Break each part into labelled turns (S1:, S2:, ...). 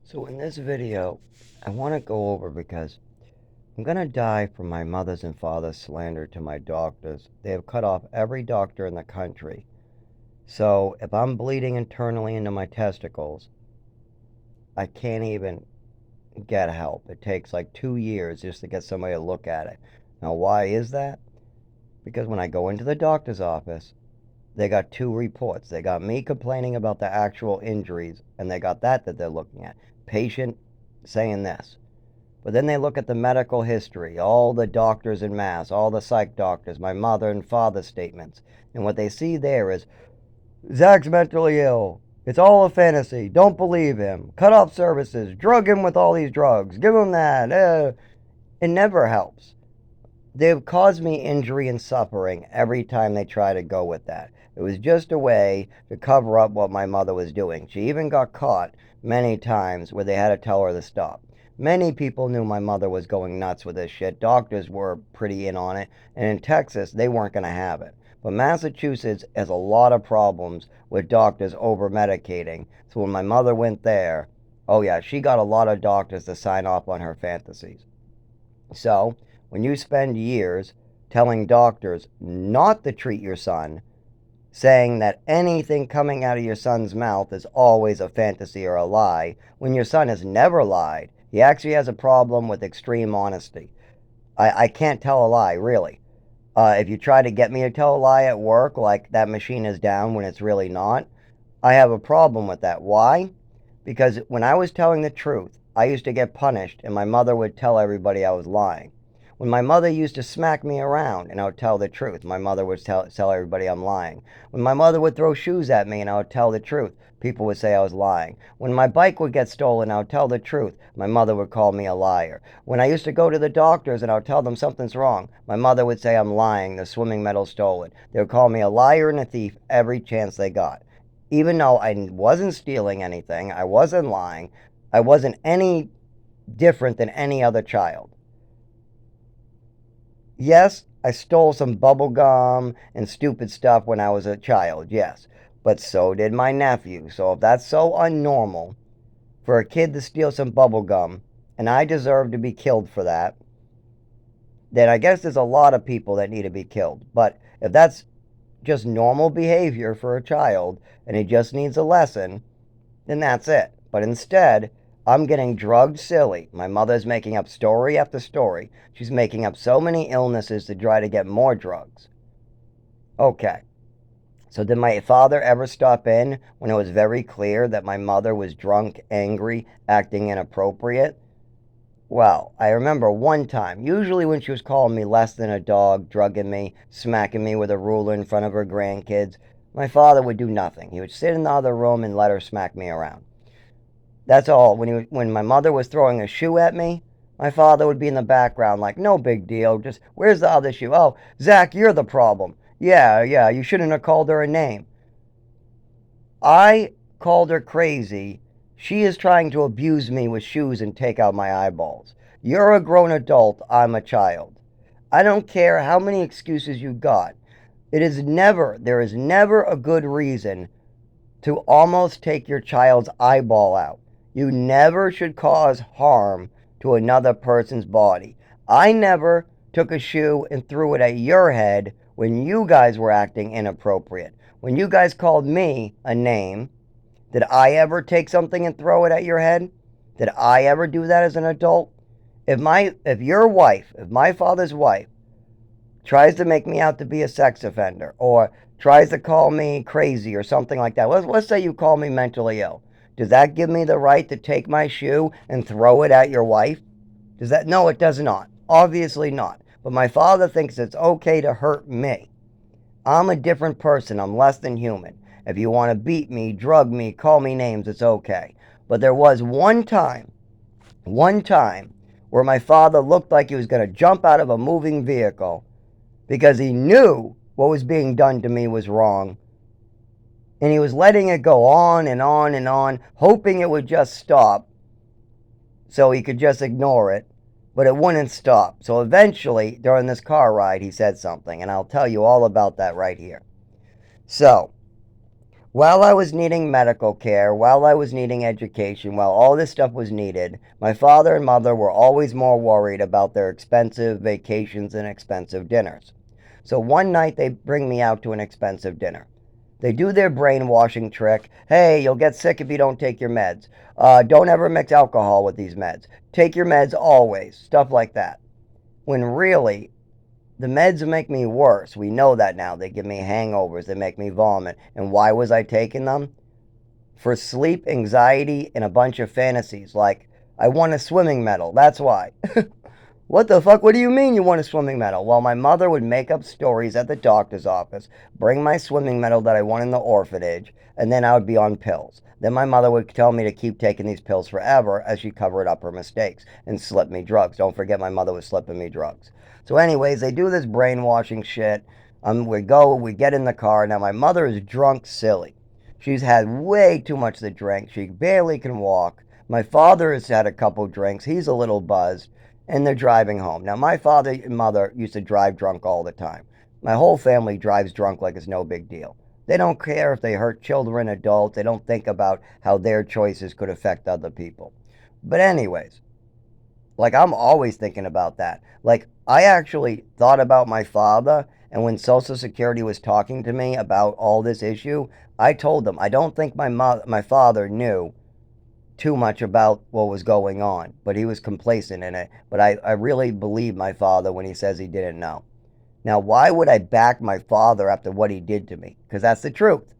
S1: So in this video, I want to go over because I'm going to die from my mother's and father's slander to my doctors. They have cut off every doctor in the country. So if I'm bleeding internally into my testicles, I can't even get help. It takes like 2 years just to get somebody to look at it. Now, why is that? Because when I go into the doctor's office, they got two reports. They got me complaining about the actual injuries, and they got that they're looking at. Patient saying this. But then they look at the medical history, all the doctors in mass, all the psych doctors, my mother and father's statements. And what they see there is Zach's mentally ill. It's all a fantasy. Don't believe him. Cut off services. Drug him with all these drugs. Give him that. It never helps. They've caused me injury and suffering every time they try to go with that. It was just a way to cover up what my mother was doing. She even got caught many times where they had to tell her to stop. Many people knew my mother was going nuts with this shit. Doctors were pretty in on it. And in Texas, they weren't going to have it. But Massachusetts has a lot of problems with doctors over medicating. So when my mother went there, oh yeah, she got a lot of doctors to sign off on her fantasies. So when you spend years telling doctors not to treat your son, saying that anything coming out of your son's mouth is always a fantasy or a lie, when your son has never lied, he actually has a problem with extreme honesty. I can't tell a lie, really. If you try to get me to tell a lie at work, like that machine is down when it's really not, I have a problem with that. Why? Because when I was telling the truth, I used to get punished, and my mother would tell everybody I was lying. When my mother used to smack me around and I would tell the truth, my mother would tell everybody I'm lying. When my mother would throw shoes at me and I would tell the truth, people would say I was lying. When my bike would get stolen, I would tell the truth, my mother would call me a liar. When I used to go to the doctors and I would tell them something's wrong, my mother would say I'm lying, the swimming medal's stolen. They would call me a liar and a thief every chance they got. Even though I wasn't stealing anything, I wasn't lying, I wasn't any different than any other child. Yes, I stole some bubble gum and stupid stuff when I was a child, yes. But so did my nephew. So if that's so unnormal for a kid to steal some bubble gum, and I deserve to be killed for that, then I guess there's a lot of people that need to be killed. But if that's just normal behavior for a child and he just needs a lesson, then that's it. But instead, I'm getting drugged silly. My mother's making up story after story. She's making up so many illnesses to try to get more drugs. Okay. So did my father ever stop in when it was very clear that my mother was drunk, angry, acting inappropriate? Well, I remember one time, usually when she was calling me less than a dog, drugging me, smacking me with a ruler in front of her grandkids, my father would do nothing. He would sit in the other room and let her smack me around. That's all. When my mother was throwing a shoe at me, my father would be in the background like, no big deal. Just, where's the other shoe? Oh, Zach, you're the problem. Yeah, you shouldn't have called her a name. I called her crazy. She is trying to abuse me with shoes and take out my eyeballs. You're a grown adult. I'm a child. I don't care how many excuses you got. There is never a good reason to almost take your child's eyeball out. You never should cause harm to another person's body. I never took a shoe and threw it at your head when you guys were acting inappropriate. When you guys called me a name, did I ever take something and throw it at your head? Did I ever do that as an adult? If my father's wife tries to make me out to be a sex offender or tries to call me crazy or something like that. Let's say you call me mentally ill. Does that give me the right to take my shoe and throw it at your wife? Does that? No, it does not. Obviously not. But my father thinks it's okay to hurt me. I'm a different person. I'm less than human. If you want to beat me, drug me, call me names, it's okay. But there was one time, where my father looked like he was going to jump out of a moving vehicle because he knew what was being done to me was wrong. And he was letting it go on and on and on, hoping it would just stop so he could just ignore it. But it wouldn't stop. So eventually, during this car ride, he said something. And I'll tell you all about that right here. So, While I was needing medical care, while I was needing education, while all this stuff was needed, my father and mother were always more worried about their expensive vacations and expensive dinners. So one night they bring me out to an expensive dinner. They do their brainwashing trick. Hey, you'll get sick if you don't take your meds. Don't ever mix alcohol with these meds. Take your meds always. Stuff like that. When really, the meds make me worse. We know that now. They give me hangovers. They make me vomit. And why was I taking them? For sleep, anxiety, and a bunch of fantasies. Like, I won a swimming medal. That's why. What the fuck? What do you mean you won a swimming medal? Well, my mother would make up stories at the doctor's office, bring my swimming medal that I won in the orphanage, and then I would be on pills. Then my mother would tell me to keep taking these pills forever as she covered up her mistakes and slipped me drugs. Don't forget, my mother was slipping me drugs. So, anyways, they do this brainwashing shit. We get in the car. Now, my mother is drunk silly. She's had way too much to drink. She barely can walk. My father has had a couple drinks. He's a little buzzed, and they're driving home. Now, my father and mother used to drive drunk all the time. My whole family drives drunk like it's no big deal. They don't care if they hurt children, adults. They don't think about how their choices could affect other people. But anyways, like, I'm always thinking about that. Like, I actually thought about my father, and when Social Security was talking to me about all this issue, I told them I don't think my father knew too much about what was going on, but he was complacent in it. But I really believe my father when he says he didn't know. Now, why would I back my father after what he did to me? Because that's the truth.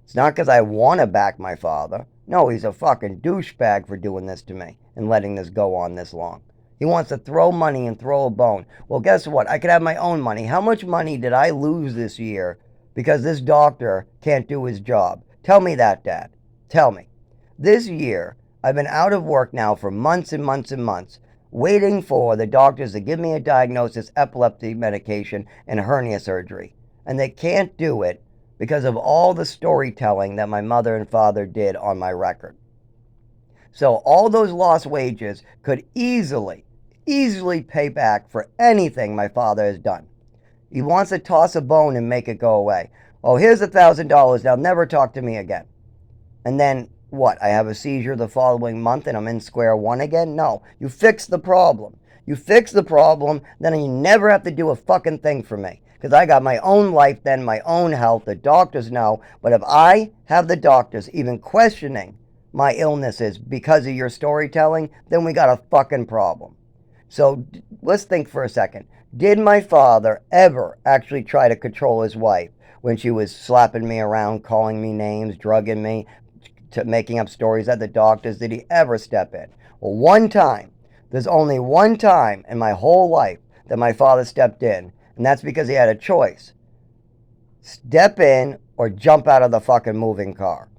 S1: It's not because I want to back my father. No, he's a fucking douchebag for doing this to me and letting this go on this long. He wants to throw money and throw a bone. Well, guess what? I could have my own money. How much money did I lose this year because this doctor can't do his job? Tell me that, Dad. Tell me. This year, I've been out of work now for months and months and months, waiting for the doctors to give me a diagnosis, epilepsy medication, and hernia surgery. And they can't do it because of all the storytelling that my mother and father did on my record. So all those lost wages could easily pay back for anything my father has done. He wants to toss a bone and make it go away. Oh, here's $1,000. Now never talk to me again. And then what? I have a seizure the following month and I'm in square one again? No. You fix the problem. You fix the problem, then you never have to do a fucking thing for me. Because I got my own life then, my own health. The doctors know. But if I have the doctors even questioning my illnesses because of your storytelling, then we got a fucking problem. So let's think for a second. Did my father ever actually try to control his wife when she was slapping me around, calling me names, drugging me, making up stories at the doctors? Did he ever step in? Well, one time. There's only one time in my whole life that my father stepped in, and that's because he had a choice. Step in or jump out of the fucking moving car.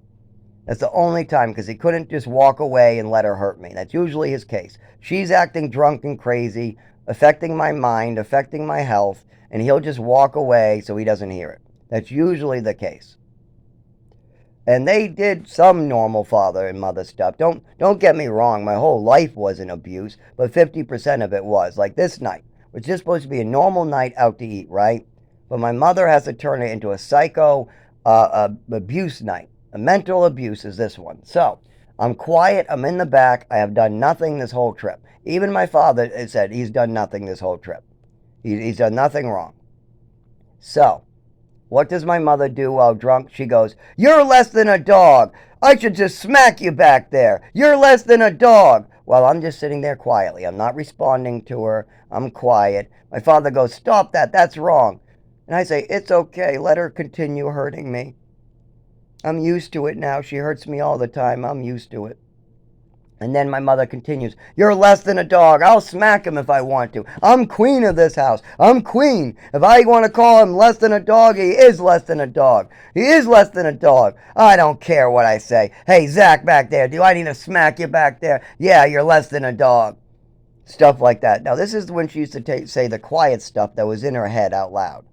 S1: That's the only time, because he couldn't just walk away and let her hurt me. That's usually his case. She's acting drunk and crazy, affecting my mind, affecting my health, and he'll just walk away so he doesn't hear it. That's usually the case. And they did some normal father and mother stuff. Don't get me wrong, my whole life wasn't abuse, but 50% of it was. Like this night, which is supposed to be a normal night out to eat, right? But my mother has to turn it into a psycho abuse night. A mental abuse is this one. So, I'm quiet, I'm in the back, I have done nothing this whole trip. Even my father said he's done nothing this whole trip. He's done nothing wrong. So, what does my mother do while drunk? She goes, "You're less than a dog. I should just smack you back there. You're less than a dog." While I'm just sitting there quietly. I'm not responding to her. I'm quiet. My father goes, "Stop that. That's wrong." And I say, "It's okay. Let her continue hurting me. I'm used to it now. She hurts me all the time. I'm used to it." And then my mother continues, "You're less than a dog. I'll smack him if I want to. I'm queen of this house. I'm queen. If I want to call him less than a dog, he is less than a dog. He is less than a dog. I don't care what I say. Hey, Zach back there, do I need to smack you back there? Yeah, you're less than a dog." Stuff like that. Now, this is when she used to say the quiet stuff that was in her head out loud.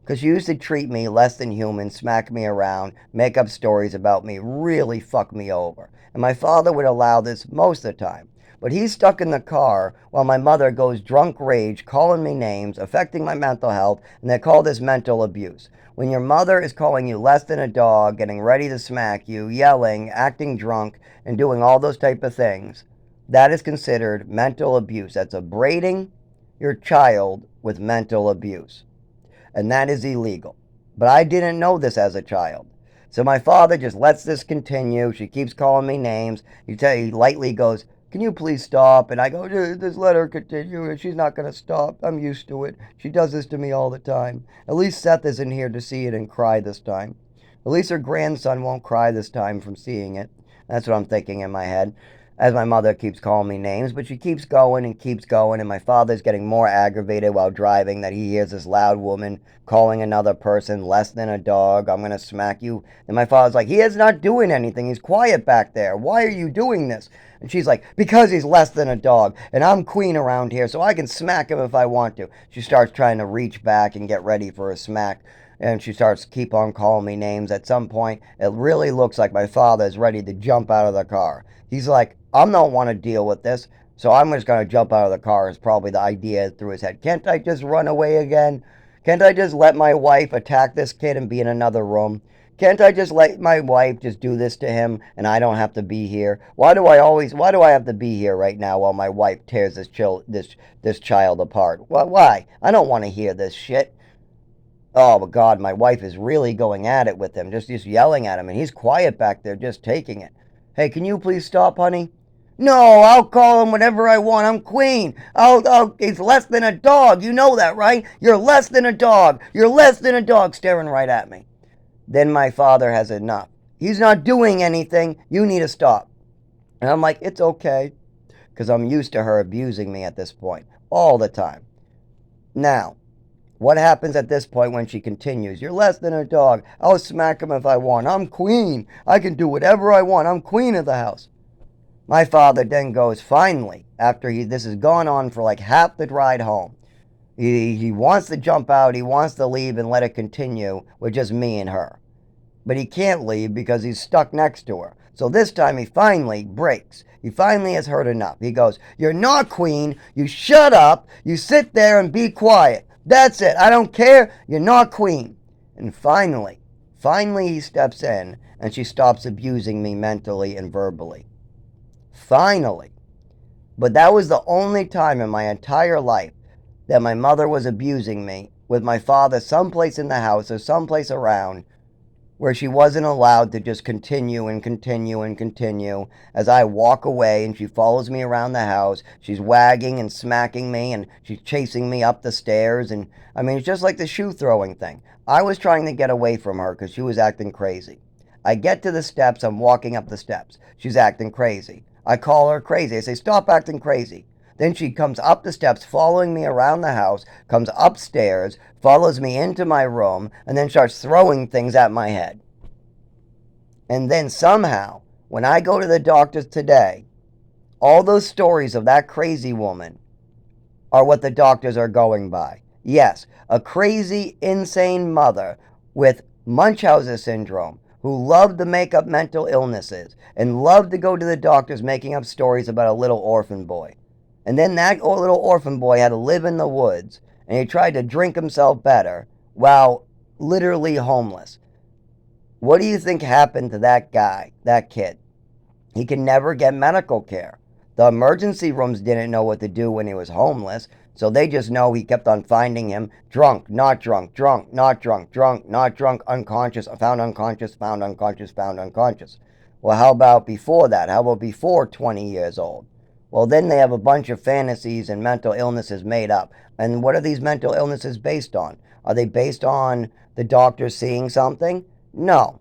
S1: Because she used to treat me less than human, smack me around, make up stories about me, really fuck me over. And my father would allow this most of the time. But he's stuck in the car while my mother goes drunk rage, calling me names, affecting my mental health, and they call this mental abuse. When your mother is calling you less than a dog, getting ready to smack you, yelling, acting drunk, and doing all those type of things, that is considered mental abuse. That's upbraiding your child with mental abuse. And that is illegal. But I didn't know this as a child. So my father just lets this continue. She keeps calling me names. He lightly goes, "Can you please stop?" And I go, "Just let her continue. She's not going to stop. I'm used to it. She does this to me all the time. At least Seth isn't here to see it and cry this time. At least her grandson won't cry this time from seeing it." That's what I'm thinking in my head as my mother keeps calling me names, but she keeps going and keeps going, and my father's getting more aggravated while driving that he hears this loud woman calling another person less than a dog. "I'm going to smack you." And my father's like, "He is not doing anything. He's quiet back there. Why are you doing this?" And she's like, "Because he's less than a dog, and I'm queen around here, so I can smack him if I want to." She starts trying to reach back and get ready for a smack, and she starts keep on calling me names. At some point, it really looks like my father is ready to jump out of the car. He's like, "I'm not want to deal with this, so I'm just going to jump out of the car," is probably the idea through his head. Can't I just run away again? Can't I just let my wife attack this kid and be in another room? Can't I just let my wife just do this to him and I don't have to be here? Why do I have to be here right now while my wife tears this child apart? Why? I don't want to hear this shit. Oh, but God, my wife is really going at it with him, just yelling at him, and he's quiet back there, just taking it. "Hey, can you please stop, honey?" "No, I'll call him whatever I want. I'm queen. He's less than a dog. You know that, right? You're less than a dog. You're less than a dog," staring right at me. Then my father has enough. "He's not doing anything. You need to stop." And I'm like, "It's okay," because I'm used to her abusing me at this point, all the time. Now, what happens at this point when she continues? "You're less than a dog. I'll smack him if I want. I'm queen. I can do whatever I want. I'm queen of the house." My father then goes, finally, after this has gone on for like half the ride home. He wants to jump out. He wants to leave and let it continue with just me and her. But he can't leave because he's stuck next to her. So this time he finally breaks. He finally has heard enough. He goes, "You're not queen. You shut up. You sit there and be quiet. That's it. I don't care. You're not queen." And finally he steps in and she stops abusing me mentally and verbally. Finally. But that was the only time in my entire life that my mother was abusing me with my father someplace in the house or someplace around where she wasn't allowed to just continue and continue and continue as I walk away and she follows me around the house. She's wagging and smacking me and she's chasing me up the stairs. And I mean, it's just like the shoe throwing thing. I was trying to get away from her because she was acting crazy. I get to the steps. I'm walking up the steps. She's acting crazy. I call her crazy. I say, "Stop acting crazy." Then she comes up the steps, following me around the house, comes upstairs, follows me into my room, and then starts throwing things at my head. And then somehow, when I go to the doctors today, all those stories of that crazy woman are what the doctors are going by. Yes, a crazy, insane mother with Munchausen syndrome who loved to make up mental illnesses and loved to go to the doctors making up stories about a little orphan boy. And then that little orphan boy had to live in the woods, and he tried to drink himself better while literally homeless. What do you think happened to that guy, that kid? He could never get medical care. The emergency rooms didn't know what to do when he was homeless, so they just know he kept on finding him drunk, not drunk, drunk, not drunk, drunk, not drunk, unconscious, found unconscious, found unconscious, found unconscious. Well, how about before that? How about before 20 years old? Well, then they have a bunch of fantasies and mental illnesses made up. And what are these mental illnesses based on? Are they based on the doctor seeing something? No.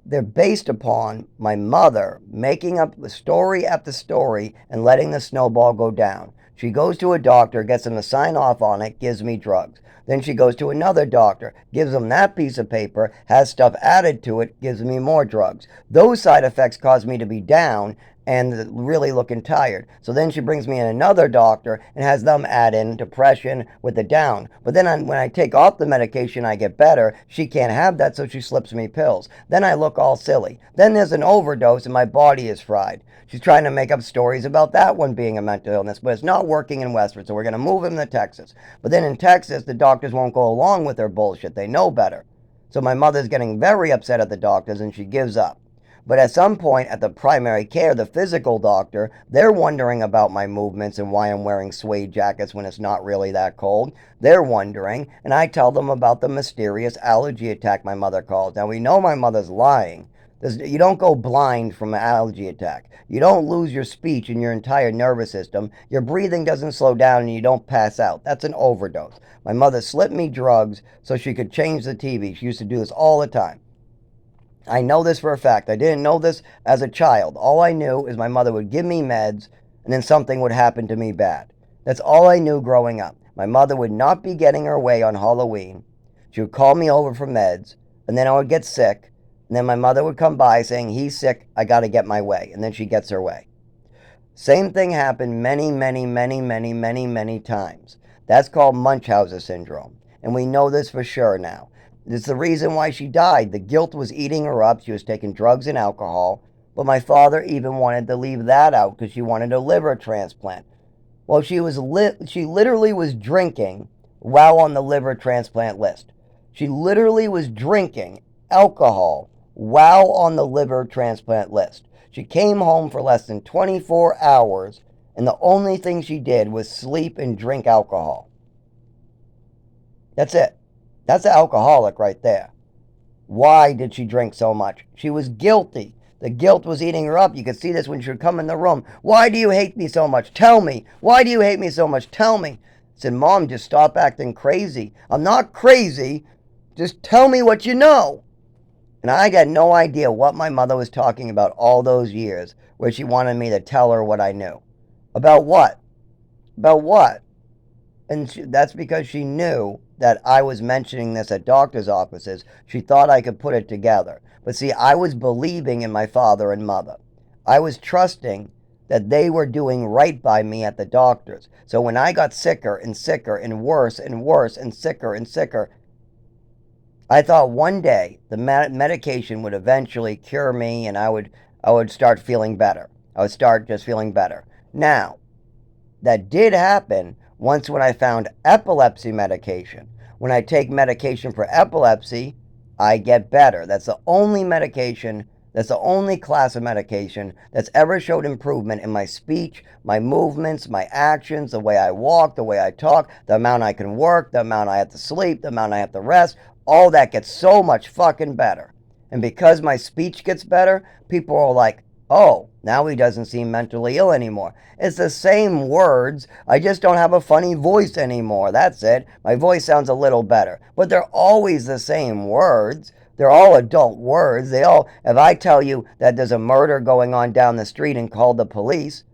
S1: They're based upon my mother making up story after story and letting the snowball go down. She goes to a doctor, gets him to sign off on it, gives me drugs. Then she goes to another doctor, gives him that piece of paper, has stuff added to it, gives me more drugs. Those side effects cause me to be down and really looking tired. So then she brings me in another doctor and has them add in depression with the down. But then when I take off the medication, I get better. She can't have that, so she slips me pills. Then I look all silly. Then there's an overdose and my body is fried. She's trying to make up stories about that one being a mental illness, but it's not working in Westford, so we're going to move him to Texas. But then in Texas, the doctors won't go along with her bullshit. They know better. So my mother's getting very upset at the doctors and she gives up. But at some point at the primary care, the physical doctor, they're wondering about my movements and why I'm wearing suede jackets when it's not really that cold. They're wondering, and I tell them about the mysterious allergy attack my mother calls. Now we know my mother's lying. You don't go blind from an allergy attack. You don't lose your speech and your entire nervous system. Your breathing doesn't slow down and you don't pass out. That's an overdose. My mother slipped me drugs so she could change the TV. She used to do this all the time. I know this for a fact. I didn't know this as a child. All I knew is my mother would give me meds and then something would happen to me bad. That's all I knew growing up. My mother would not be getting her way on Halloween. She would call me over for meds and then I would get sick. And then my mother would come by saying, he's sick, I got to get my way. And then she gets her way. Same thing happened many times. That's called Munchausen syndrome. And we know this for sure now. It's the reason why she died. The guilt was eating her up. She was taking drugs and alcohol. But my father even wanted to leave that out because she wanted a liver transplant. Well, she literally was drinking while on the liver transplant list. She literally was drinking alcohol while on the liver transplant list. She came home for less than 24 hours, and the only thing she did was sleep and drink alcohol. That's it. That's an alcoholic right there. Why did she drink so much? She was guilty. The guilt was eating her up. You could see this when she would come in the room. Why do you hate me so much? Tell me. Why do you hate me so much? Tell me. I said, Mom, just stop acting crazy. I'm not crazy. Just tell me what you know. And I got no idea what my mother was talking about all those years where she wanted me to tell her what I knew. About what? About what? And that's because she knew that I was mentioning this at doctor's offices. She thought I could put it together. But see, I was believing in my father and mother. I was trusting that they were doing right by me at the doctors. So when I got sicker and sicker and worse and sicker and sicker, I thought one day the medication would eventually cure me and I would start feeling better. I would start just feeling better. Now, that did happen once when I found epilepsy medication. When I take medication for epilepsy, I get better. That's the only medication, that's the only class of medication that's ever showed improvement in my speech, my movements, my actions, the way I walk, the way I talk, the amount I can work, the amount I have to sleep, the amount I have to rest. All that gets so much fucking better. And because my speech gets better, people are like, oh, now he doesn't seem mentally ill anymore. It's the same words. I just don't have a funny voice anymore. That's it. My voice sounds a little better. But they're always the same words. They're all adult words. If I tell you that there's a murder going on down the street and call the police,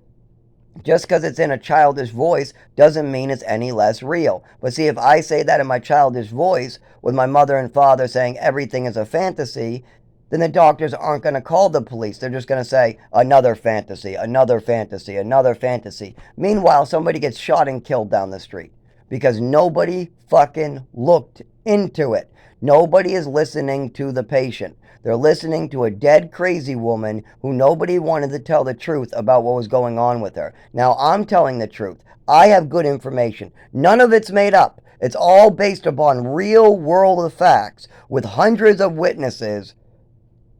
S1: just because it's in a childish voice doesn't mean it's any less real. But see, if I say that in my childish voice, with my mother and father saying everything is a fantasy, then the doctors aren't going to call the police. They're just going to say, another fantasy, another fantasy, another fantasy. Meanwhile, somebody gets shot and killed down the street because nobody fucking looked into it. Nobody is listening to the patient. They're listening to a dead crazy woman who nobody wanted to tell the truth about what was going on with her. Now, I'm telling the truth. I have good information. None of it's made up. It's all based upon real world facts with hundreds of witnesses.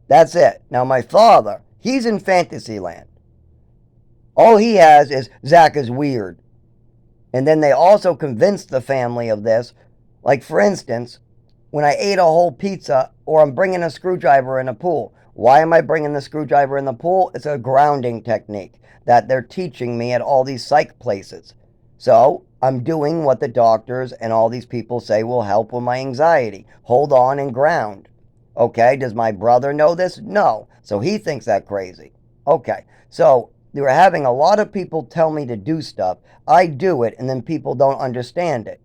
S1: That's it. Now, my father, he's in fantasy land. All he has is Zach is weird. And then they also convinced the family of this. Like, for instance, when I ate a whole pizza or I'm bringing a screwdriver in a pool. Why am I bringing the screwdriver in the pool? It's a grounding technique that they're teaching me at all these psych places. So I'm doing what the doctors and all these people say will help with my anxiety. Hold on and ground. Okay, does my brother know this? No. So he thinks that crazy. Okay, so they were having a lot of people tell me to do stuff. I do it and then people don't understand it.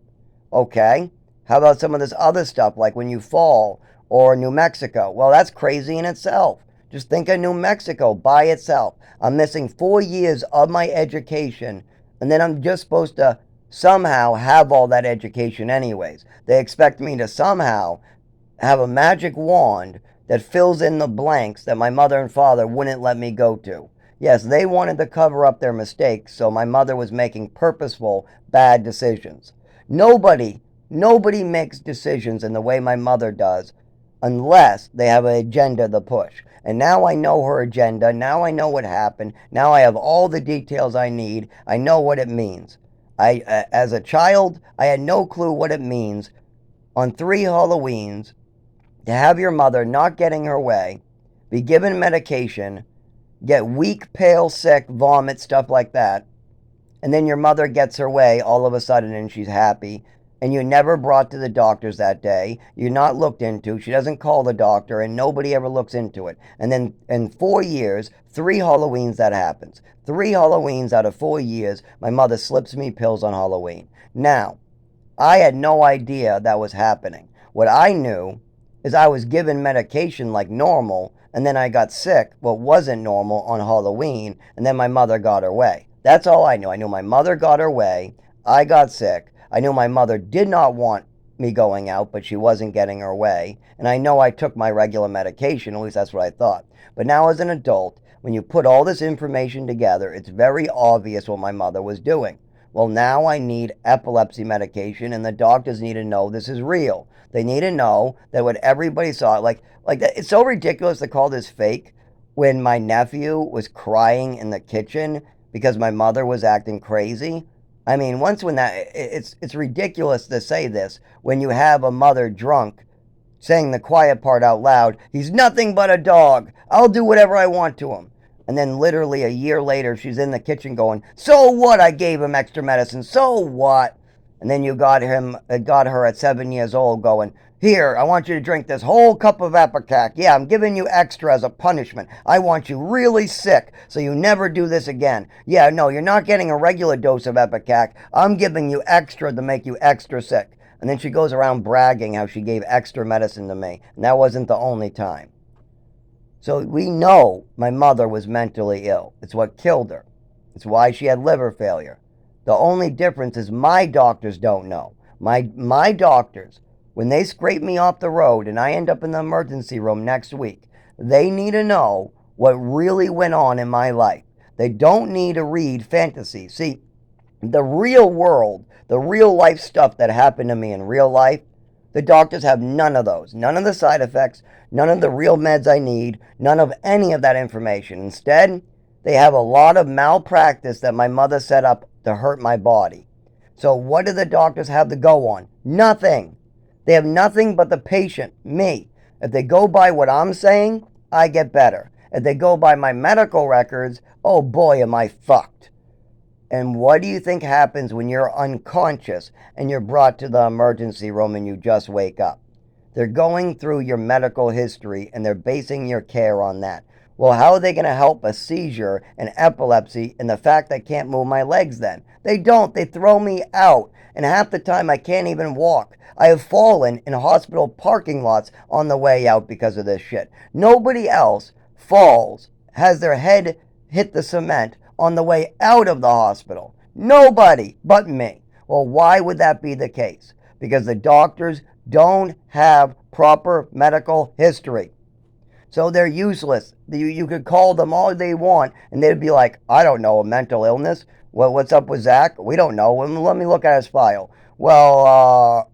S1: Okay, how about some of this other stuff like when you fall or New Mexico? Well, that's crazy in itself. Just think of New Mexico by itself. I'm missing 4 years of my education and then I'm just supposed to somehow have all that education anyways. They expect me to somehow have a magic wand that fills in the blanks that my mother and father wouldn't let me go to. Yes, they wanted to cover up their mistakes, so my mother was making purposeful bad decisions. Nobody makes decisions in the way my mother does unless they have an agenda to push. And now I know her agenda. Now I know what happened. Now I have all the details I need. I know what it means. As a child, I had no clue what it means on 3 Halloweens to have your mother not getting her way, be given medication, get weak, pale, sick, vomit, stuff like that, and then your mother gets her way all of a sudden and she's happy, and you're never brought to the doctors that day, you're not looked into, she doesn't call the doctor, and nobody ever looks into it. And then in 4 years, 3 Halloweens that happens. 3 Halloweens out of 4 years, my mother slips me pills on Halloween. Now, I had no idea that was happening. What I knew is I was given medication like normal, and then I got sick, what wasn't normal, on Halloween, and then my mother got her way. That's all I knew. I knew my mother got her way, I got sick, I knew my mother did not want me going out, but she wasn't getting her way, and I know I took my regular medication, at least that's what I thought. But now as an adult, when you put all this information together, it's very obvious what my mother was doing. Well, now I need epilepsy medication, and the doctors need to know this is real. They need to know that what everybody saw, like that, it's so ridiculous to call this fake. When my nephew was crying in the kitchen because my mother was acting crazy. I mean, once when that, it's ridiculous to say this when you have a mother drunk saying the quiet part out loud. He's nothing but a dog. I'll do whatever I want to him. And then literally a year later, she's in the kitchen going, so what? I gave him extra medicine. So what? And then you got her at 7 years old going, here, I want you to drink this whole cup of Ipecac. Yeah, I'm giving you extra as a punishment. I want you really sick so you never do this again. Yeah, no, you're not getting a regular dose of Ipecac. I'm giving you extra to make you extra sick. And then she goes around bragging how she gave extra medicine to me. And that wasn't the only time. So we know my mother was mentally ill. It's what killed her. It's why she had liver failure. The only difference is my doctors don't know. My doctors, when they scrape me off the road and I end up in the emergency room next week, they need to know what really went on in my life. They don't need to read fantasy. See, the real world, the real life stuff that happened to me in real life, the doctors have none of those. None of the side effects, none of the real meds I need, none of any of that information. Instead, they have a lot of malpractice that my mother set up to hurt my body. So what do the doctors have to go on? Nothing. They have nothing but the patient, me. If they go by what I'm saying, I get better. If they go by my medical records, oh boy, am I fucked. And what do you think happens when you're unconscious and you're brought to the emergency room and you just wake up? They're going through your medical history and they're basing your care on that. Well, how are they going to help a seizure and epilepsy and the fact I can't move my legs then? They don't. They throw me out. And half the time I can't even walk. I have fallen in hospital parking lots on the way out because of this shit. Nobody else falls, has their head hit the cement on the way out of the hospital. Nobody but me. Well, why would that be the case? Because the doctors don't have proper medical history. So they're useless. You could call them all they want, and they'd be like, I don't know, a mental illness? Well, what's up with Zach? We don't know. Let me look at his file. Well,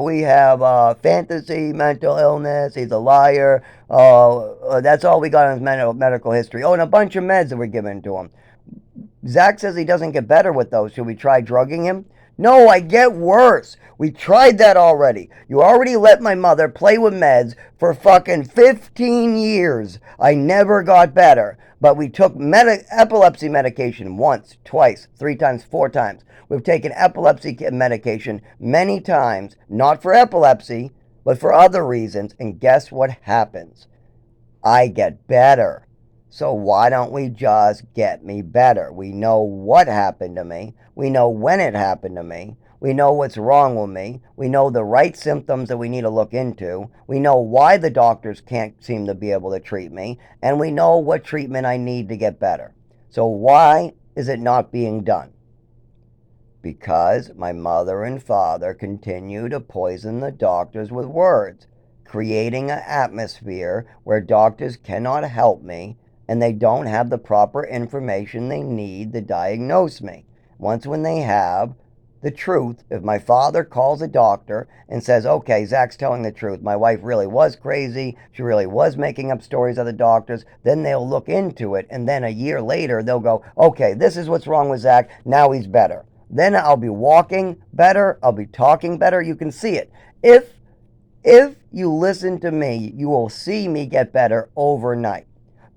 S1: we have fantasy mental illness. He's a liar. That's all we got in his medical history. Oh, and a bunch of meds that were given to him. Zach says he doesn't get better with those. Should we try drugging him? No, I get worse. We tried that already. You already let my mother play with meds for fucking 15 years. I never got better. But we took epilepsy medication once, twice, 3 times, 4 times. We've taken epilepsy medication many times, not for epilepsy, but for other reasons. And guess what happens? I get better. So why don't we just get me better? We know what happened to me. We know when it happened to me. We know what's wrong with me. We know the right symptoms that we need to look into. We know why the doctors can't seem to be able to treat me. And we know what treatment I need to get better. So why is it not being done? Because my mother and father continue to poison the doctors with words, creating an atmosphere where doctors cannot help me and they don't have the proper information they need to diagnose me. Once when they have, the truth, if my father calls a doctor and says, okay, Zach's telling the truth, my wife really was crazy, she really was making up stories of the doctors, then they'll look into it, and then a year later they'll go, okay, this is what's wrong with Zach, now he's better. Then I'll be walking better, I'll be talking better, you can see it. If you listen to me, you will see me get better overnight.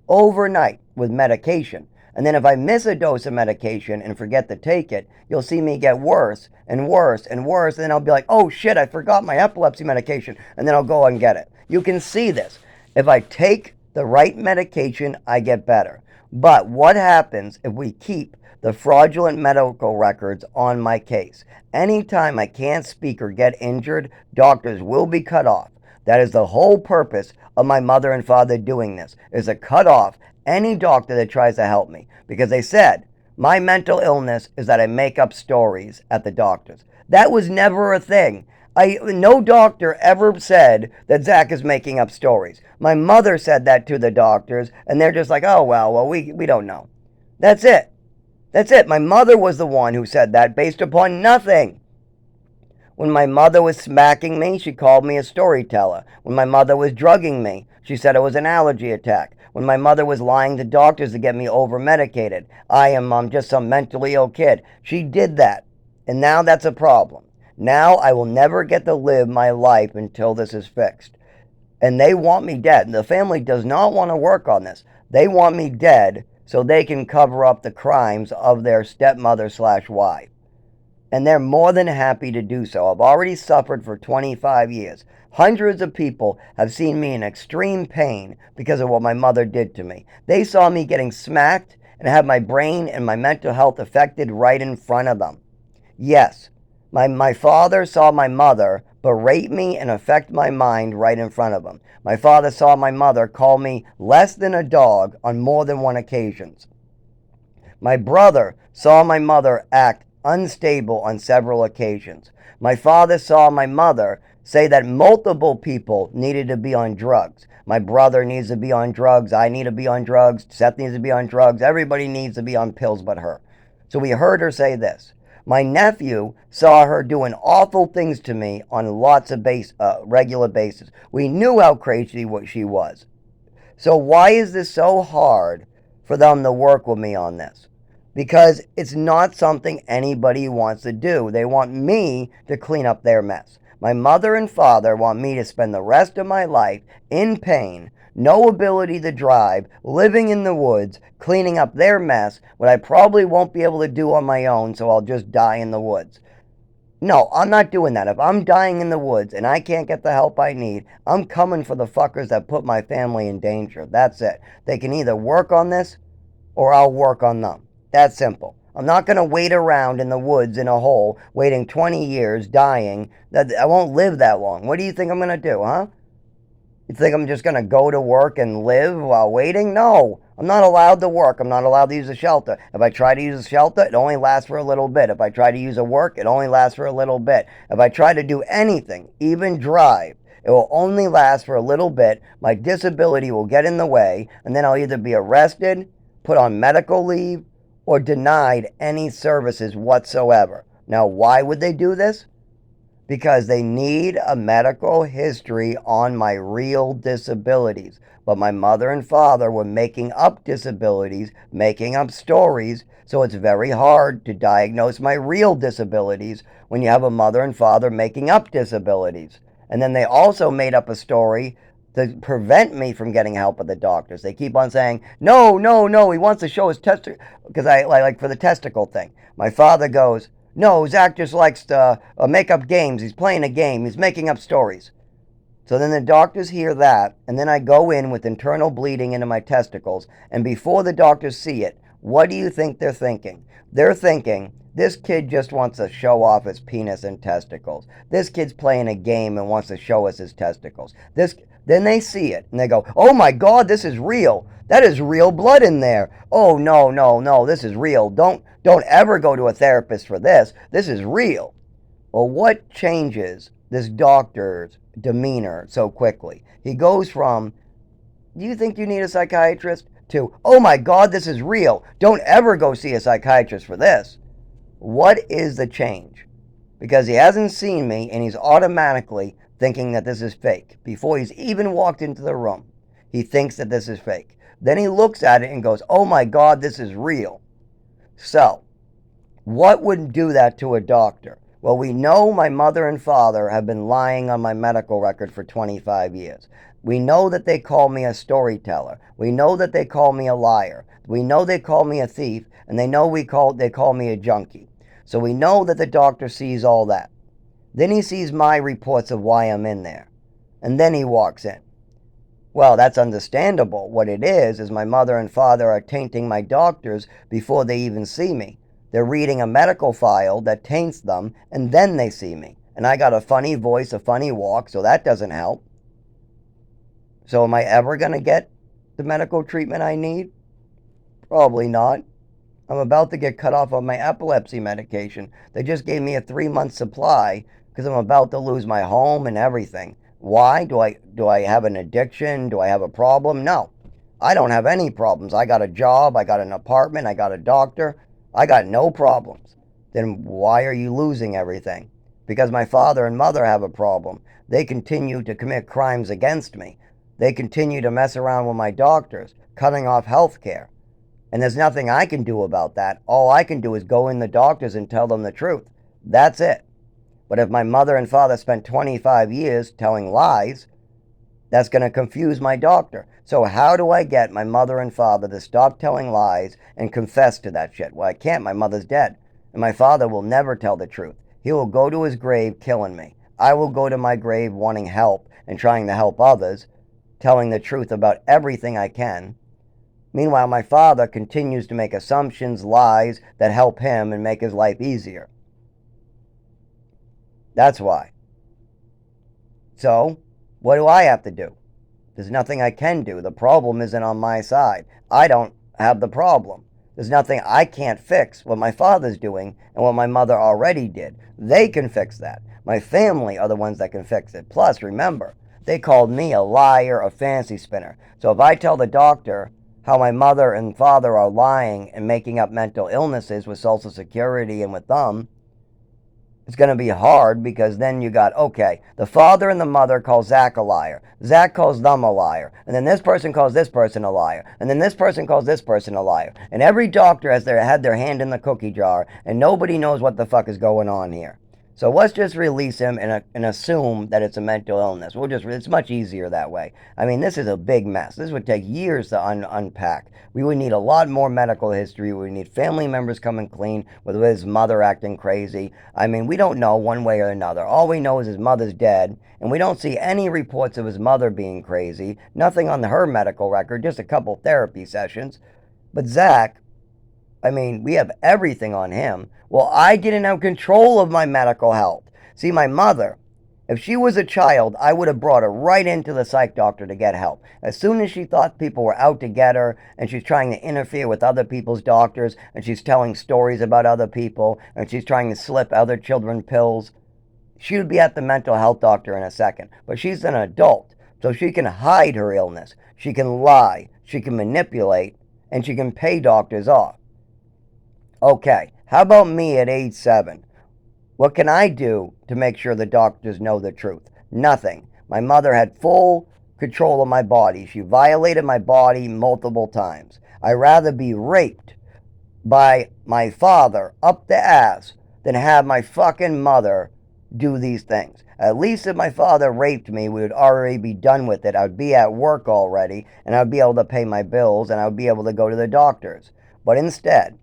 S1: Overnight with medication. And then if I miss a dose of medication and forget to take it, you'll see me get worse and worse and worse. And then I'll be like, oh shit, I forgot my epilepsy medication. And then I'll go and get it. You can see this. If I take the right medication, I get better. But what happens if we keep the fraudulent medical records on my case? Anytime I can't speak or get injured, doctors will be cut off. That is the whole purpose of my mother and father doing this, is to cut off any doctor that tries to help me. Because they said, my mental illness is that I make up stories at the doctors. That was never a thing. No doctor ever said that Zach is making up stories. My mother said that to the doctors, and they're just like, oh, well, we don't know. That's it. That's it. My mother was the one who said that based upon nothing. When my mother was smacking me, she called me a storyteller. When my mother was drugging me, she said it was an allergy attack. When my mother was lying to doctors to get me over-medicated, I'm just some mentally ill kid. She did that. And now that's a problem. Now I will never get to live my life until this is fixed. And they want me dead. The family does not want to work on this. They want me dead so they can cover up the crimes of their stepmother/wife. And they're more than happy to do so. I've already suffered for 25 years. Hundreds of people have seen me in extreme pain because of what my mother did to me. They saw me getting smacked and have my brain and my mental health affected right in front of them. Yes, my father saw my mother berate me and affect my mind right in front of him. My father saw my mother call me less than a dog on more than one occasion. My brother saw my mother act unstable on several occasions. My father saw my mother say that multiple people needed to be on drugs. My brother needs to be on drugs. I need to be on drugs. Seth needs to be on drugs. Everybody needs to be on pills but her. So we heard her say this. My nephew saw her doing awful things to me on lots of regular basis. We knew how crazy she was. So why is this so hard for them to work with me on this? Because it's not something anybody wants to do. They want me to clean up their mess. My mother and father want me to spend the rest of my life in pain, no ability to drive, living in the woods, cleaning up their mess, what I probably won't be able to do on my own, so I'll just die in the woods. No, I'm not doing that. If I'm dying in the woods and I can't get the help I need, I'm coming for the fuckers that put my family in danger. That's it. They can either work on this or I'll work on them. That's simple. I'm not going to wait around in the woods in a hole, waiting 20 years, dying. I won't live that long. What do you think I'm going to do, huh? You think I'm just going to go to work and live while waiting? No. I'm not allowed to work. I'm not allowed to use a shelter. If I try to use a shelter, it only lasts for a little bit. If I try to use a work, it only lasts for a little bit. If I try to do anything, even drive, it will only last for a little bit. My disability will get in the way, and then I'll either be arrested, put on medical leave, or denied any services whatsoever. Now, why would they do this? Because they need a medical history on my real disabilities. But my mother and father were making up disabilities, making up stories, so it's very hard to diagnose my real disabilities when you have a mother and father making up disabilities. And then they also made up a story to prevent me from getting help with the doctors. They keep on saying, no, he wants to show his testicle, because I like for the testicle thing. My father goes, no, Zach just likes to make up games. He's playing a game. He's making up stories. So then the doctors hear that, and then I go in with internal bleeding into my testicles, and before the doctors see it, what do you think they're thinking? They're thinking, this kid just wants to show off his penis and testicles. This kid's playing a game and wants to show us his testicles. Then they see it, and they go, oh my God, this is real. That is real blood in there. Oh, no, this is real. Don't ever go to a therapist for this. This is real. Well, what changes this doctor's demeanor so quickly? He goes from, do you think you need a psychiatrist? To, oh my God, this is real. Don't ever go see a psychiatrist for this. What is the change? because he hasn't seen me and he's automatically thinking that this is fake. Before he's even walked into the room, he thinks that this is fake. Then he looks at it and goes, oh my God, this is real. So, what would do that to a doctor? Well, we know my mother and father have been lying on my medical record for 25 years. We know that they call me a storyteller. We know that they call me a liar. We know they call me a thief, and they know they call me a junkie. So we know that the doctor sees all that. Then he sees my reports of why I'm in there. And then he walks in. Well, that's understandable. What it is my mother and father are tainting my doctors before they even see me. They're reading a medical file that taints them, and then they see me. And I got a funny voice, a funny walk, so that doesn't help. So am I ever going to get the medical treatment I need? Probably not. I'm about to get cut off of my epilepsy medication. They just gave me a 3-month supply because I'm about to lose my home and everything. Why? Do I have an addiction? Do I have a problem? No. I don't have any problems. I got a job, I got an apartment, I got a doctor. I got no problems. Then why are you losing everything? Because my father and mother have a problem. They continue to commit crimes against me. They continue to mess around with my doctors, cutting off health care. And there's nothing I can do about that. All I can do is go in the doctors and tell them the truth. That's it. But if my mother and father spent 25 years telling lies, that's going to confuse my doctor. So how do I get my mother and father to stop telling lies and confess to that shit? Well, I can't. My mother's dead. And my father will never tell the truth. He will go to his grave killing me. I will go to my grave wanting help and trying to help others, telling the truth about everything I can. Meanwhile, my father continues to make assumptions, lies that help him and make his life easier. That's why. So, what do I have to do? There's nothing I can do. The problem isn't on my side. I don't have the problem. There's nothing I can't fix what my father's doing and what my mother already did. They can fix that. My family are the ones that can fix it. Plus, remember, they called me a liar, a fancy spinner. So if I tell the doctor how my mother and father are lying and making up mental illnesses with Social Security and with them, it's going to be hard because then you got, okay, the father and the mother call Zach a liar. Zach calls them a liar. And then this person calls this person a liar. And then this person calls this person a liar. And every doctor has had their hand in the cookie jar, and nobody knows what the fuck is going on here. So let's just release him and assume that it's a mental illness. It's much easier that way. I mean, this is a big mess. This would take years to unpack. We would need a lot more medical history. We would need family members coming clean with his mother acting crazy. I mean, we don't know one way or another. All we know is his mother's dead, and we don't see any reports of his mother being crazy. Nothing on her medical record, just a couple therapy sessions. But Zach, I mean, we have everything on him. Well, I didn't have control of my medical health. See, my mother, if she was a child, I would have brought her right into the psych doctor to get help. As soon as she thought people were out to get her and she's trying to interfere with other people's doctors and she's telling stories about other people and she's trying to slip other children pills, she would be at the mental health doctor in a second. But she's an adult, so she can hide her illness. She can lie, she can manipulate, and she can pay doctors off. Okay, how about me at age 7? What can I do to make sure the doctors know the truth? Nothing. My mother had full control of my body. She violated my body multiple times. I'd rather be raped by my father up the ass than have my fucking mother do these things. At least if my father raped me, we would already be done with it. I would be at work already, and I would be able to pay my bills, and I would be able to go to the doctors. But instead,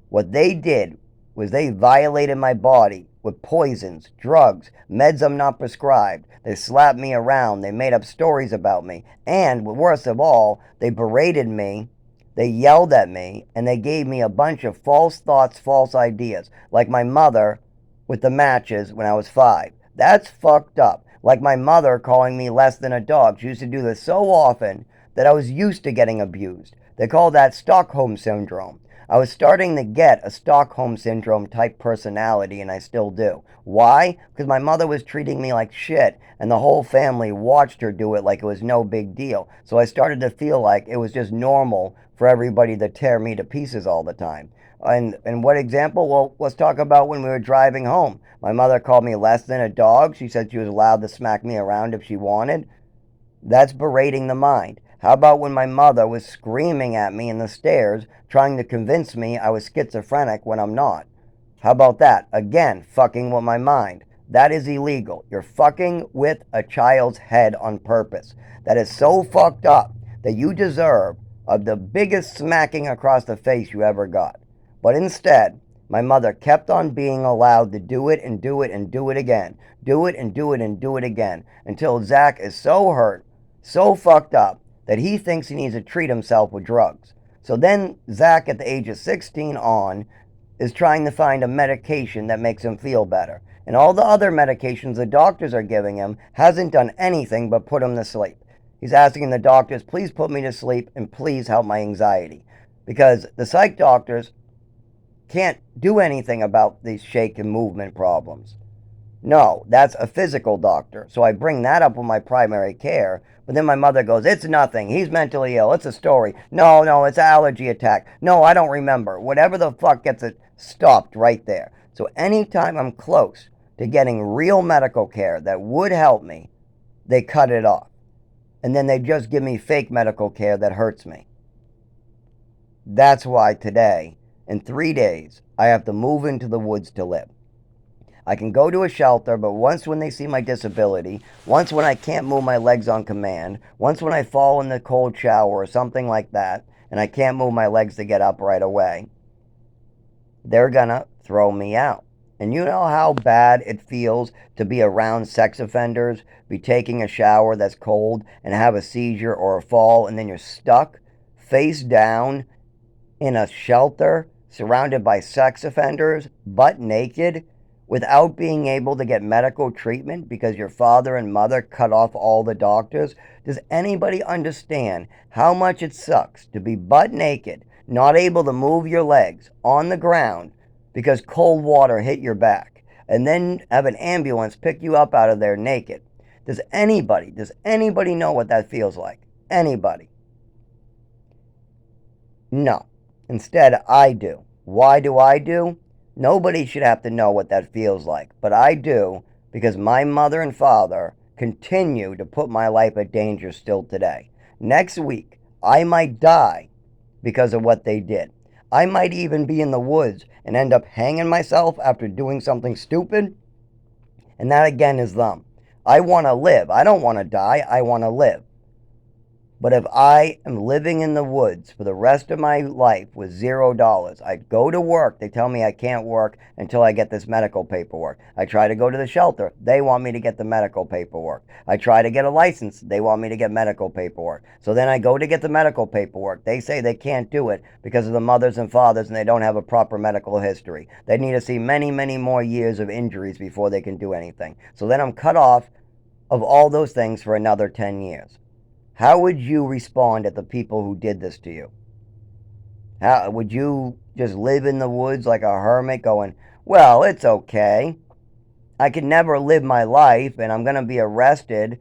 S1: what they did was they violated my body with poisons, drugs, meds I'm not prescribed. They slapped me around. They made up stories about me. And worst of all, they berated me. They yelled at me. And they gave me a bunch of false thoughts, false ideas. Like my mother with the matches when I was 5. That's fucked up. Like my mother calling me less than a dog. She used to do this so often that I was used to getting abused. They call that Stockholm Syndrome. I was starting to get a Stockholm Syndrome type personality, and I still do. Why? Because my mother was treating me like shit, and the whole family watched her do it like it was no big deal. So I started to feel like it was just normal for everybody to tear me to pieces all the time. And what example? Well, let's talk about when we were driving home. My mother called me less than a dog. She said she was allowed to smack me around if she wanted. That's berating the mind. How about when my mother was screaming at me in the stairs, trying to convince me I was schizophrenic when I'm not? How about that? Again, fucking with my mind. That is illegal. You're fucking with a child's head on purpose. That is so fucked up that you deserve of the biggest smacking across the face you ever got. But instead, my mother kept on being allowed to do it and do it and do it again. Do it and do it and do it again until Zach is so hurt, so fucked up, that he thinks he needs to treat himself with drugs. So then Zach, at the age of 16 on, is trying to find a medication that makes him feel better. And all the other medications the doctors are giving him hasn't done anything but put him to sleep. He's asking the doctors, please put me to sleep and please help my anxiety. Because the psych doctors can't do anything about these shake and movement problems. No, that's a physical doctor. So I bring that up with my primary care. But then my mother goes, it's nothing. He's mentally ill. It's a story. No, no, it's an allergy attack. No, I don't remember. Whatever the fuck gets it stopped right there. So anytime I'm close to getting real medical care that would help me, they cut it off. And then they just give me fake medical care that hurts me. That's why today, in 3 days, I have to move into the woods to live. I can go to a shelter, but once when they see my disability, once when I can't move my legs on command, once when I fall in the cold shower or something like that, and I can't move my legs to get up right away, they're gonna throw me out. And you know how bad it feels to be around sex offenders, be taking a shower that's cold, and have a seizure or a fall, and then you're stuck face down in a shelter surrounded by sex offenders, butt naked, without being able to get medical treatment because your father and mother cut off all the doctors? Does anybody understand how much it sucks to be butt naked, not able to move your legs on the ground because cold water hit your back, and then have an ambulance pick you up out of there naked? Does anybody know what that feels like? Anybody? No. Instead, I do. Why do I do? Nobody should have to know what that feels like, but I do because my mother and father continue to put my life at danger still today. Next week, I might die because of what they did. I might even be in the woods and end up hanging myself after doing something stupid, and that again is them. I want to live. I don't want to die. I want to live. But if I am living in the woods for the rest of my life with $0, I go to work. They tell me I can't work until I get this medical paperwork. I try to go to the shelter. They want me to get the medical paperwork. I try to get a license. They want me to get medical paperwork. So then I go to get the medical paperwork. They say they can't do it because of the mothers and fathers and they don't have a proper medical history. They need to see many, many more years of injuries before they can do anything. So then I'm cut off of all those things for another 10 years. How would you respond at the people who did this to you? How would you just live in the woods like a hermit going, well, it's okay. I can never live my life and I'm going to be arrested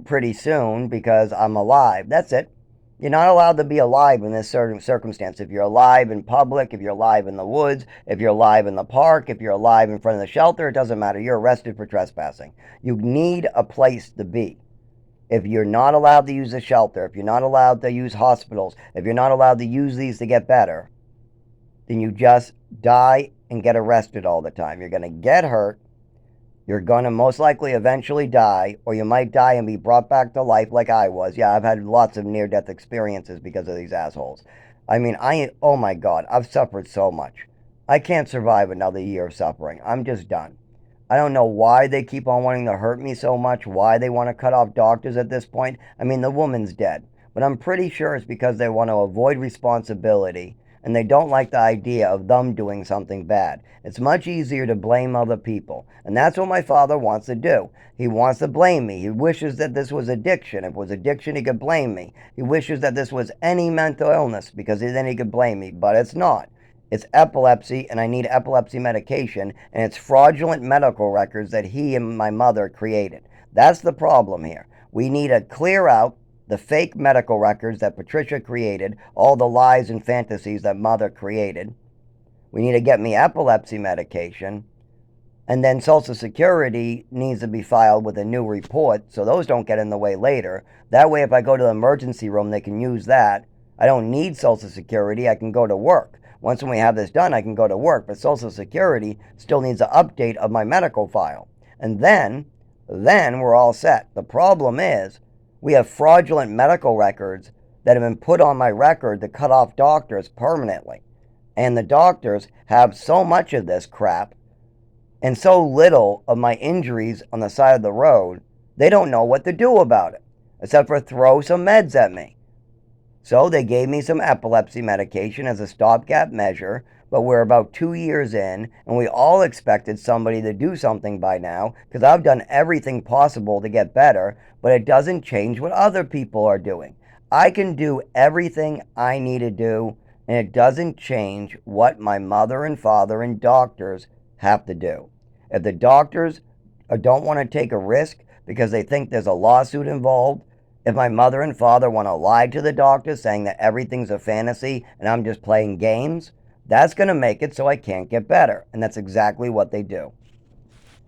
S1: pretty soon because I'm alive. That's it. You're not allowed to be alive in this certain circumstance. If you're alive in public, if you're alive in the woods, if you're alive in the park, if you're alive in front of the shelter, it doesn't matter. You're arrested for trespassing. You need a place to be. If you're not allowed to use a shelter, if you're not allowed to use hospitals, if you're not allowed to use these to get better, then you just die and get arrested all the time. You're going to get hurt. You're going to most likely eventually die, or you might die and be brought back to life like I was. Yeah, I've had lots of near-death experiences because of these assholes. I mean, oh my God, I've suffered so much. I can't survive another year of suffering. I'm just done. I don't know why they keep on wanting to hurt me so much, why they want to cut off doctors at this point. I mean, the woman's dead. But I'm pretty sure it's because they want to avoid responsibility and they don't like the idea of them doing something bad. It's much easier to blame other people. And that's what my father wants to do. He wants to blame me. He wishes that this was addiction. If it was addiction, he could blame me. He wishes that this was any mental illness because then he could blame me. But it's not. It's epilepsy, and I need epilepsy medication, and it's fraudulent medical records that he and my mother created. That's the problem here. We need to clear out the fake medical records that Patricia created, all the lies and fantasies that mother created. We need to get me epilepsy medication. And then Social Security needs to be filed with a new report, so those don't get in the way later. That way, if I go to the emergency room, they can use that. I don't need Social Security. I can go to work. Once when we have this done, I can go to work. But Social Security still needs an update of my medical file. And then we're all set. The problem is we have fraudulent medical records that have been put on my record to cut off doctors permanently. And the doctors have so much of this crap and so little of my injuries on the side of the road, they don't know what to do about it, except for throw some meds at me. So they gave me some epilepsy medication as a stopgap measure, but we're about 2 years in, and we all expected somebody to do something by now, because I've done everything possible to get better, but it doesn't change what other people are doing. I can do everything I need to do, and it doesn't change what my mother and father and doctors have to do. If the doctors don't want to take a risk because they think there's a lawsuit involved, if my mother and father want to lie to the doctors saying that everything's a fantasy and I'm just playing games, that's going to make it so I can't get better. And that's exactly what they do.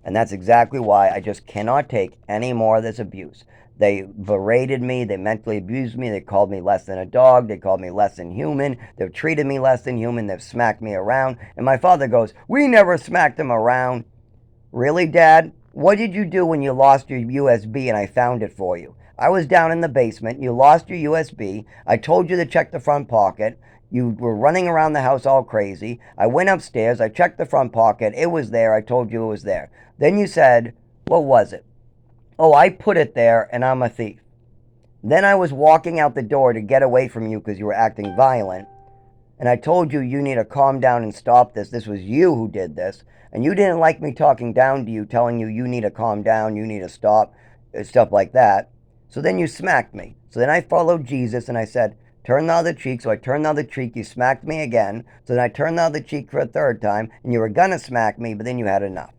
S1: And that's exactly why I just cannot take any more of this abuse. They berated me, they mentally abused me, they called me less than a dog, they called me less than human, they've treated me less than human, they've smacked me around. And my father goes, "We never smacked him around." Really, Dad? What did you do when you lost your USB and I found it for you? I was down in the basement, you lost your USB, I told you to check the front pocket, you were running around the house all crazy, I went upstairs, I checked the front pocket, it was there, I told you it was there. Then you said, what was it? Oh, I put it there and I'm a thief. Then I was walking out the door to get away from you because you were acting violent. And I told you you need to calm down and stop this. This was you who did this. And you didn't like me talking down to you, telling you you need to calm down, you need to stop, stuff like that. So then you smacked me. So then I followed Jesus and I said, turn the other cheek. So I turned the other cheek. You smacked me again. So then I turned the other cheek for a third time. And you were going to smack me, but then you had enough.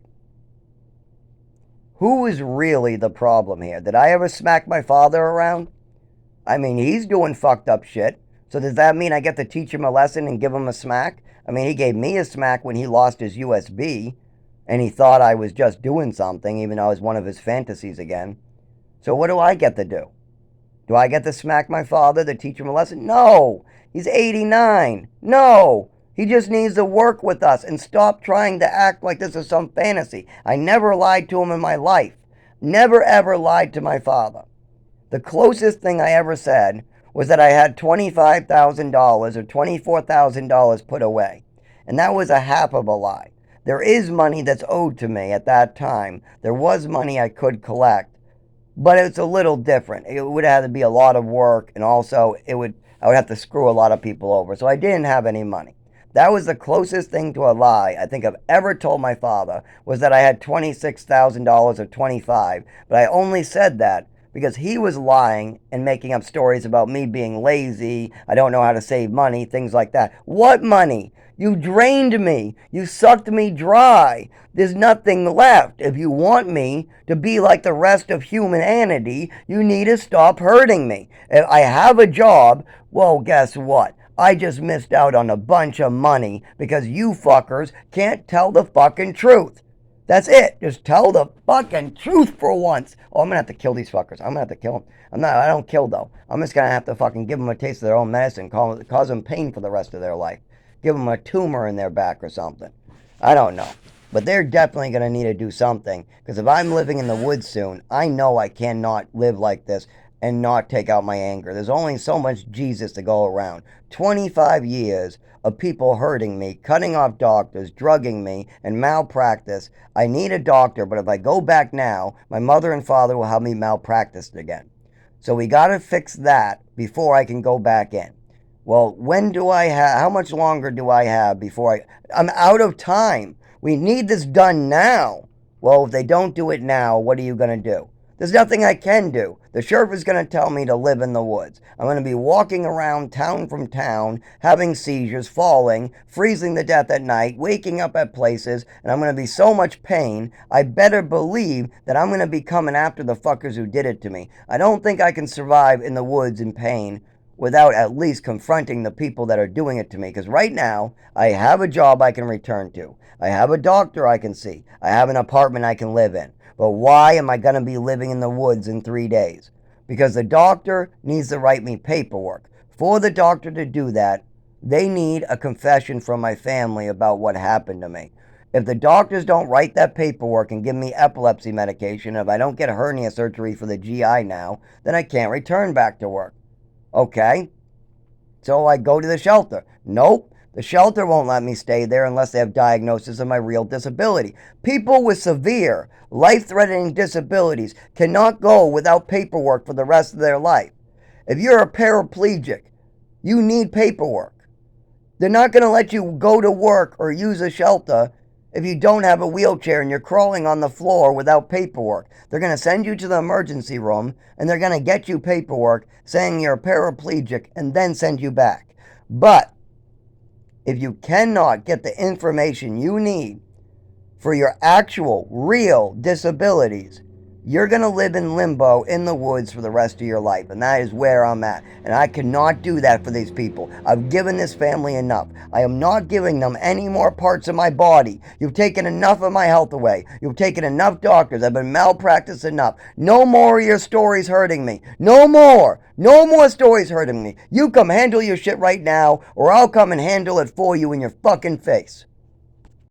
S1: Who is really the problem here? Did I ever smack my father around? I mean, he's doing fucked up shit. So does that mean I get to teach him a lesson and give him a smack? I mean, he gave me a smack when he lost his USB, and he thought I was just doing something, even though it was one of his fantasies again. So what do I get to do? Do I get to smack my father to teach him a lesson? No! He's 89! No! He just needs to work with us and stop trying to act like this is some fantasy. I never lied to him in my life. Never ever lied to my father. The closest thing I ever said was that I had $25,000 or $24,000 put away. And that was a half of a lie. There is money that's owed to me at that time. There was money I could collect, but it's a little different. It would have to be a lot of work, and also I would have to screw a lot of people over. So I didn't have any money. That was the closest thing to a lie I think I've ever told my father, was that I had $26,000 or 25, but I only said that because he was lying and making up stories about me being lazy, I don't know how to save money, things like that. What money? You drained me. You sucked me dry. There's nothing left. If you want me to be like the rest of humanity, you need to stop hurting me. If I have a job, well, guess what? I just missed out on a bunch of money because you fuckers can't tell the fucking truth. That's it. Just tell the fucking truth for once. Oh, I'm gonna have to kill these fuckers. I'm gonna have to kill them. I don't kill though. I'm just gonna have to fucking give them a taste of their own medicine, cause them pain for the rest of their life. Give them a tumor in their back or something. I don't know. But they're definitely gonna need to do something. Because if I'm living in the woods soon, I know I cannot live like this and not take out my anger. There's only so much Jesus to go around. 25 years of people hurting me, cutting off doctors, drugging me, and malpractice. I need a doctor, but if I go back now, my mother and father will have me malpracticed again. So we got to fix that before I can go back in. Well, when do I have, how much longer do I have before I'm out of time. We need this done now. Well, if they don't do it now, what are you going to do? There's nothing I can do. The sheriff is going to tell me to live in the woods. I'm going to be walking around town from town, having seizures, falling, freezing to death at night, waking up at places, and I'm going to be so much pain, I better believe that I'm going to be coming after the fuckers who did it to me. I don't think I can survive in the woods in pain without at least confronting the people that are doing it to me. Because right now, I have a job I can return to. I have a doctor I can see. I have an apartment I can live in. But why am I going to be living in the woods in 3 days? Because the doctor needs to write me paperwork. For the doctor to do that, they need a confession from my family about what happened to me. If the doctors don't write that paperwork and give me epilepsy medication, if I don't get hernia surgery for the GI now, then I can't return back to work. Okay? So I go to the shelter. Nope. The shelter won't let me stay there unless they have diagnosis of my real disability. People with severe, life-threatening disabilities cannot go without paperwork for the rest of their life. If you're a paraplegic, you need paperwork. They're not going to let you go to work or use a shelter if you don't have a wheelchair and you're crawling on the floor without paperwork. They're going to send you to the emergency room and they're going to get you paperwork saying you're paraplegic and then send you back. But if you cannot get the information you need for your actual, real disabilities, you're going to live in limbo in the woods for the rest of your life. And that is where I'm at. And I cannot do that for these people. I've given this family enough. I am not giving them any more parts of my body. You've taken enough of my health away. You've taken enough doctors. I've been malpracticed enough. No more of your stories hurting me. No more. No more stories hurting me. You come handle your shit right now, or I'll come and handle it for you in your fucking face.